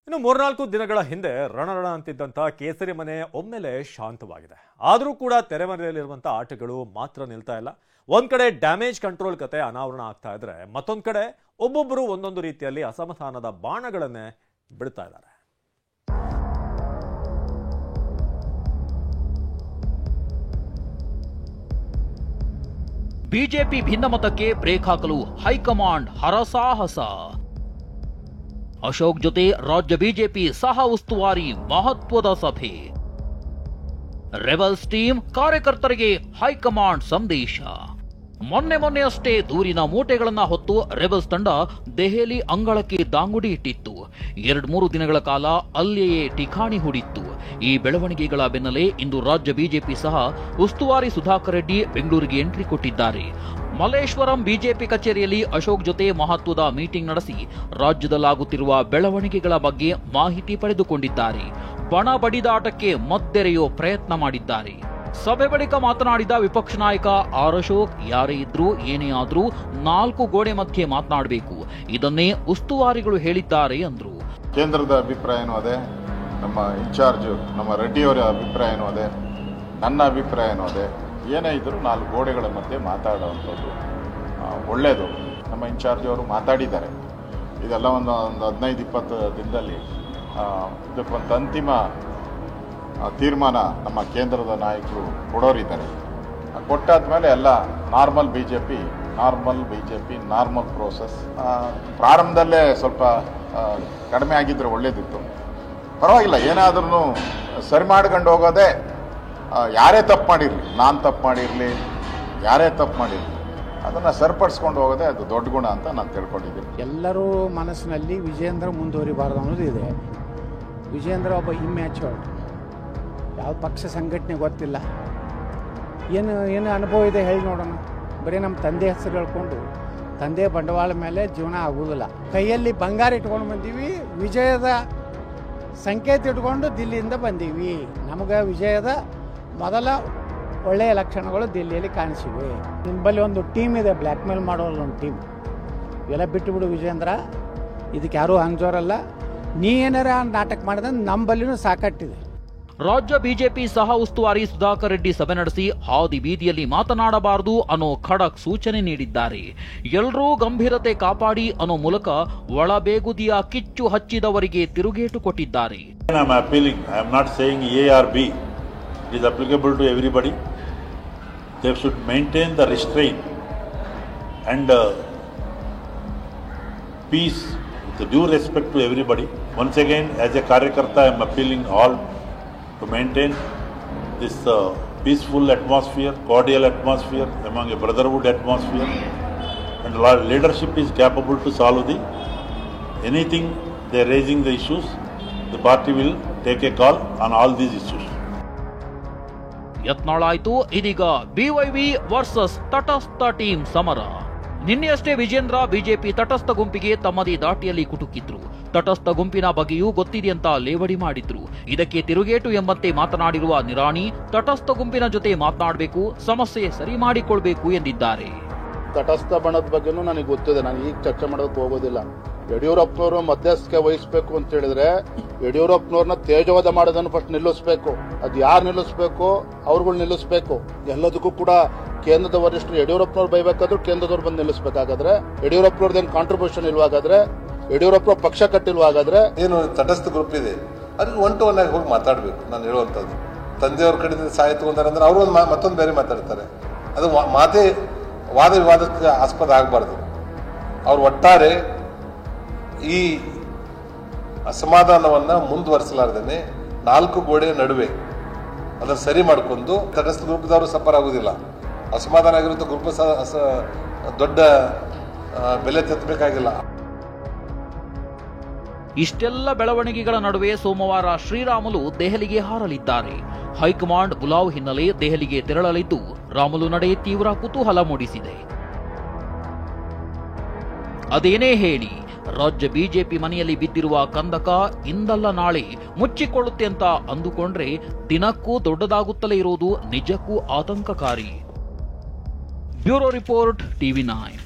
ಇನ್ನು ಮೂರ್ನಾಲ್ಕು ದಿನಗಳ ಹಿಂದೆ ರಣರಣ ಅಂತಿದ್ದಂಥ ಕೇಸರಿ ಮನೆ ಒಮ್ಮೆಲೆ ಶಾಂತವಾಗಿದೆ. ಆದರೂ ಕೂಡ ತೆರೆಮರೆಯಲ್ಲಿರುವಂಥ ಆಟಗಳು ಮಾತ್ರ ನಿಲ್ತಾ ಇಲ್ಲ. ಒಂದ್ ಕಡೆ ಡ್ಯಾಮೇಜ್ ಕಂಟ್ರೋಲ್ ಕತೆ ಅನಾವರಣ ಆಗ್ತಾ ಇದ್ರೆ, ಮತ್ತೊಂದು ಕಡೆ ಒಬ್ಬೊಬ್ಬರು ಒಂದೊಂದು ರೀತಿಯಲ್ಲಿ ಅಸಮಾಧಾನದ ಬಾಣಗಳನ್ನೇ ಬಿಡ್ತಾ ಇದ್ದಾರೆ. ಬಿಜೆಪಿ ಭಿನ್ನಮತಕ್ಕೆ ಬ್ರೇಕ್ ಹಾಕಲು ಹೈಕಮಾಂಡ್ ಹರಸಾಹಸ. ಅಶೋಕ್ ಜೊತೆ ರಾಜ್ಯ ಬಿಜೆಪಿ ಸಹ ಉಸ್ತುವಾರಿ ಮಹತ್ವದ ಸಭೆ. ರೆಬಲ್ಸ್ ಟೀಮ್ ಕಾರ್ಯಕರ್ತರಿಗೆ ಹೈಕಮಾಂಡ್ ಸಂದೇಶ. ಮೊನ್ನೆಯಷ್ಟೇ ದೂರಿನ ಮೂಟೆಗಳನ್ನ ಹೊತ್ತು ರೆಬಲ್ಸ್ ತಂಡ ದೆಹಲಿ ಅಂಗಳಕ್ಕೆ ದಾಂಗುಡಿ ಇಟ್ಟಿತ್ತು. 2-3 ದಿನಗಳ ಕಾಲ ಅಲ್ಲಿಯೇ ಠಿಕಾಣಿ ಹೂಡಿತ್ತು. ಈ ಬೆಳವಣಿಗೆಗಳ ಬೆನ್ನಲ್ಲೇ ಇಂದು ರಾಜ್ಯ ಬಿಜೆಪಿ ಸಹ ಉಸ್ತುವಾರಿ ಸುಧಾಕರ್ ರೆಡ್ಡಿ ಬೆಂಗಳೂರಿಗೆ ಎಂಟ್ರಿ ಕೊಟ್ಟಿದ್ದಾರೆ. ಮಲ್ಲೇಶ್ವರಂ ಬಿಜೆಪಿ ಕಚೇರಿಯಲ್ಲಿ ಅಶೋಕ್ ಜೊತೆ ಮಹತ್ವದ ಮೀಟಿಂಗ್ ನಡೆಸಿ ರಾಜ್ಯದಲ್ಲಾಗುತ್ತಿರುವ ಬೆಳವಣಿಗೆಗಳ ಬಗ್ಗೆ ಮಾಹಿತಿ ಪಡೆದುಕೊಂಡಿದ್ದಾರೆ. ಬಣ ಬಡಿದಾಟಕ್ಕೆ ಮದ್ದೆರೆಯೋ ಪ್ರಯತ್ನ ಮಾಡಿದ್ದಾರೆ. ಸಭೆ ಬಳಿಕ ಮಾತನಾಡಿದ ವಿಪಕ್ಷ ನಾಯಕ ಆರ್ ಅಶೋಕ್, ಯಾರೇ ಇದ್ರೂ ಏನೇ ಆದ್ರೂ 4 ಗೋಡೆ ಮಧ್ಯೆ ಮಾತನಾಡಬೇಕು, ಇದನ್ನೇ ಉಸ್ತುವಾರಿಗಳು ಹೇಳಿದ್ದಾರೆ ಅಂದ್ರು. ಕೇಂದ್ರದ ಅಭಿಪ್ರಾಯನೂ ಅದೇ, ನಮ್ಮ ಇನ್ಚಾರ್ಜ್ ನಮ್ಮ ರೆಡ್ಡಿಯವರ ಅಭಿಪ್ರಾಯನೂ ಅದೇ, ನನ್ನ ಅಭಿಪ್ರಾಯನೂ ಅದೇ. ಏನೇ ಇದ್ರೂ 4 ಗೋಡೆಗಳ ಮಧ್ಯೆ ಮಾತಾಡುವಂಥದ್ದು ಒಳ್ಳೆಯದು. ನಮ್ಮ ಇನ್ಚಾರ್ಜ್ ಅವರು ಮಾತಾಡಿದ್ದಾರೆ. ಇದೆಲ್ಲ ಒಂದು 15-20 ದಿನದಲ್ಲಿ ಇದಕ್ಕೊಂದು ಅಂತಿಮ ತೀರ್ಮಾನ ನಮ್ಮ ಕೇಂದ್ರದ ನಾಯಕರು ಕೊಡೋರಿದ್ದಾರೆ. ಕೊಟ್ಟಾದ್ಮೇಲೆ ಎಲ್ಲ normal B J P normal process. ಪ್ರಾರಂಭದಲ್ಲೇ ಸ್ವಲ್ಪ ಕಡಿಮೆ ಆಗಿದ್ರೆ ಒಳ್ಳೇದಿತ್ತು. ಪರವಾಗಿಲ್ಲ, ಏನಾದ್ರೂ ಸರಿ ಮಾಡ್ಕೊಂಡು ಹೋಗೋದೇ. ಯಾರೇ ತಪ್ಪು ಮಾಡಿರಲಿ, ನಾನು ತಪ್ಪು ಮಾಡಿರಲಿ, ಯಾರೇ ತಪ್ಪು ಮಾಡಿರಲಿ, ಅದನ್ನು ಸರಿಪಡಿಸ್ಕೊಂಡು ಹೋಗೋದೇ ಅದು ದೊಡ್ಡ ಗುಣ ಅಂತ ನಾನು ತಿಳ್ಕೊಂಡಿದ್ದೀನಿ. ಎಲ್ಲರೂ ಮನಸ್ಸಿನಲ್ಲಿ ವಿಜೇಂದ್ರ ಮುಂದುವರಿಬಾರ್ದು ಅನ್ನೋದು ಇದೆ. ವಿಜೇಂದ್ರ ಒಬ್ಬ ಇಮ್ಯಾಚೂರ್ಡ್, ಯಾವ ಪಕ್ಷ ಸಂಘಟನೆ ಗೊತ್ತಿಲ್ಲ, ಏನು ಅನುಭವ ಇದೆ ಹೇಳಿ ನೋಡೋಣ. ಬರೀ ನಮ್ಮ ತಂದೆ ಹೆಸರು ಹೇಳ್ಕೊಂಡು ತಂದೆ ಬಂಡವಾಳ ಮೇಲೆ ಜೀವನ ಆಗುವುದಿಲ್ಲ. ಕೈಯಲ್ಲಿ ಬಂಗಾರ ಇಟ್ಕೊಂಡು ಬಂದೀವಿ, ವಿಜಯದ ಸಂಕೇತ ಇಟ್ಕೊಂಡು ದಿಲ್ಲಿಯಿಂದ ಬಂದೀವಿ. ನಮಗೆ ವಿಜಯದ ಮೊದಲ ಒಳ್ಳೆಯ ಲಕ್ಷಣಗಳು ದಿಲ್ಲಿಯಲ್ಲಿ ಕಾಣಿಸಿವೆ. ನಿಮ್ಮಲ್ಲಿ ಒಂದು ಟೀಮ್ ಇದೆ, ಬ್ಲ್ಯಾಕ್ ಮೇಲ್ ಮಾಡೋಲ್ಲ ಒಂದು ಟೀಮ್. ಇವೆಲ್ಲ ಬಿಟ್ಟುಬಿಡು ವಿಜೇಂದ್ರ, ಇದಕ್ಕೆ ಯಾರೂ ಅಂಜೋರಲ್ಲ. ನೀ ಏನಾರ ನಾಟಕ ಮಾಡಿದ್ರೆ ನಮ್ಮ ಬಲ್ಲಿನೂ ಸಾಕಟ್ಟಿದೆ. ರಾಜ್ಯ ಬಿಜೆಪಿ ಸಹ ಉಸ್ತುವಾರಿ ಸುಧಾಕರ್ ರೆಡ್ಡಿ ಸಭೆ ನಡೆಸಿ ಹಾದಿ ಬೀದಿಯಲ್ಲಿ ಮಾತನಾಡಬಾರದು ಅನ್ನೋ ಖಡಕ್ ಸೂಚನೆ ನೀಡಿದ್ದಾರೆ. ಎಲ್ಲರೂ ಗಂಭೀರತೆ ಕಾಪಾಡಿ ಅನ್ನೋ ಮೂಲಕ ಒಳಬೇಗುದಿಯ ಕಿಚ್ಚು ಹಚ್ಚಿದವರಿಗೆ ತಿರುಗೇಟು ಕೊಟ್ಟಿದ್ದಾರೆ. It is applicable to everybody. They should maintain the restraint and peace, with due respect to everybody. Once again, as a Karyakarta, I am appealing all to maintain this peaceful atmosphere, cordial atmosphere, among a brotherhood atmosphere. And leadership is capable to solve anything they are raising the issues. The party will take a call on all these issues. Yatnal ಆಯ್ತು, ಇದೀಗ ಬಿವೈವಿ versus ತಟಸ್ಥ team ಸಮರ. ನಿನ್ನೆಯಷ್ಟೇ Vijendra BJP ತಟಸ್ಥ ಗುಂಪಿಗೆ ತಮ್ಮದೇ ದಾಟಿಯಲ್ಲಿ ಕುಟುಕಿದ್ರು. ತಟಸ್ಥ ಗುಂಪಿನ ಬಗ್ಗೆಯೂ ಗೊತ್ತಿದೆಯಂತ ಲೇವಡಿ ಮಾಡಿದ್ರು. ಇದಕ್ಕೆ ತಿರುಗೇಟು ಎಂಬಂತೆ ಮಾತನಾಡಿರುವ ನಿರಾಣಿ, ತಟಸ್ಥ ಗುಂಪಿನ ಜೊತೆ ಮಾತನಾಡಬೇಕು, ಸಮಸ್ಯೆ ಸರಿ ಮಾಡಿಕೊಳ್ಬೇಕು ಎಂದಿದ್ದಾರೆ. ತಟಸ್ಥ ಬಣದ ಬಗ್ಗೆನೂ ನನಗೆ ಗೊತ್ತಿದೆ, ನಾನು ಈಗ ಚರ್ಚೆ ಮಾಡೋದಕ್ಕೆ ಹೋಗೋದಿಲ್ಲ. ಯಡಿಯೂರಪ್ಪನವರು ಮಧ್ಯಸ್ಥಿಕೆ ವಹಿಸಬೇಕು ಅಂತ ಹೇಳಿದ್ರೆ ಯಡಿಯೂರಪ್ಪನವ್ರನ್ನ ತೇಜೋವಧ ಮಾಡೋದನ್ನು ಫಸ್ಟ್ ನಿಲ್ಲಿಸಬೇಕು. ಅದು ಯಾರು ನಿಲ್ಲಿಸಬೇಕು? ಅವ್ರುಗಳು ನಿಲ್ಲಿಸಬೇಕು. ಎಲ್ಲದಕ್ಕೂ ಕೂಡ ಕೇಂದ್ರದ ವರಿಷ್ಠರು ಯಡಿಯೂರಪ್ಪನವ್ರು ಬೈಬೇಕಾದ್ರೂ ಕೇಂದ್ರದವ್ರು ಬಂದು ನಿಲ್ಲಿಸಬೇಕಾಗಾದ್ರೆ, ಯಡಿಯೂರಪ್ಪನವ್ರದ್ದೇನು ಕಾಂಟ್ರಿಬ್ಯೂಷನ್ ಇಲ್ವಾಗಾದ್ರೆ, ಯಡಿಯೂರಪ್ಪ ಪಕ್ಷ ಕಟ್ಟಿಲ್ವಾಗಾದ್ರೆ, ಏನು ತಟಸ್ಥ ಗ್ರೂಪ್ ಇದೆ ಅದಕ್ಕೆ 1 to 1 ಆಗಿ ಹೋಗಿ ಮಾತಾಡಬೇಕು. ನಾನು ಹೇಳುವಂಥದ್ದು, ತಂದೆಯವ್ರ ಕಡೆಯಿಂದ ಸಹಾಯ ತಗೊಂತಾರೆ ಅಂದ್ರೆ ಅವರು ಮತ್ತೊಂದು ಬೇರೆ ಮಾತಾಡ್ತಾರೆ. ಅದು ಮಾತೇ ವಾದ ವಿವಾದಕ್ಕೆ ಆಸ್ಪದ ಆಗಬಾರ್ದು. ಅವ್ರು ಒಟ್ಟಾರೆ ಈ ಅಸಮಾಧಾನವನ್ನು ಮುಂದುವರಿಸಲಾರ್ದೇನೆ 4 ಗೋಡೆಯ ನಡುವೆ ಅದನ್ನು ಸರಿ ಮಾಡಿಕೊಂಡು ತಟಸ್ಥ ಗ್ರೂಪದವರು ಸಫರ್ ಆಗುವುದಿಲ್ಲ. ಅಸಮಾಧಾನ ಆಗಿರುವಂಥ ಗ್ರೂಪ್ ದೊಡ್ಡ ಬೆಲೆ ತೆತ್ತಬೇಕಾಗಿಲ್ಲ. ಇಷ್ಟೆಲ್ಲ ಬೆಳವಣಿಗೆಗಳ ನಡುವೆ ಸೋಮವಾರ ಶ್ರೀರಾಮುಲು ದೆಹಲಿಗೆ ಹಾರಲಿದ್ದಾರೆ. ಹೈಕಮಾಂಡ್ ಬುಲಾವ್ ಹಿನ್ನೆಲೆ ದೆಹಲಿಗೆ ತೆರಳಲಿದ್ದು, ರಾಮುಲು ನಡೆ ತೀವ್ರ ಕುತೂಹಲ ಮೂಡಿಸಿದೆ. ಅದೇನೇ ಹೇಳಿ, ರಾಜ್ಯ ಬಿಜೆಪಿ ಮನೆಯಲ್ಲಿ ಬಿದ್ದಿರುವ ಕಂದಕ ಇಂದಲ್ಲ ನಾಳೆ ಮುಚ್ಚಿಕೊಳ್ಳುತ್ತೆ ಅಂತ ಅಂದುಕೊಂಡ್ರೆ ದಿನಕ್ಕೂ ದೊಡ್ಡದಾಗುತ್ತಲೇ ಇರುವುದು ನಿಜಕ್ಕೂ ಆತಂಕಕಾರಿ. Bureau report, TV9.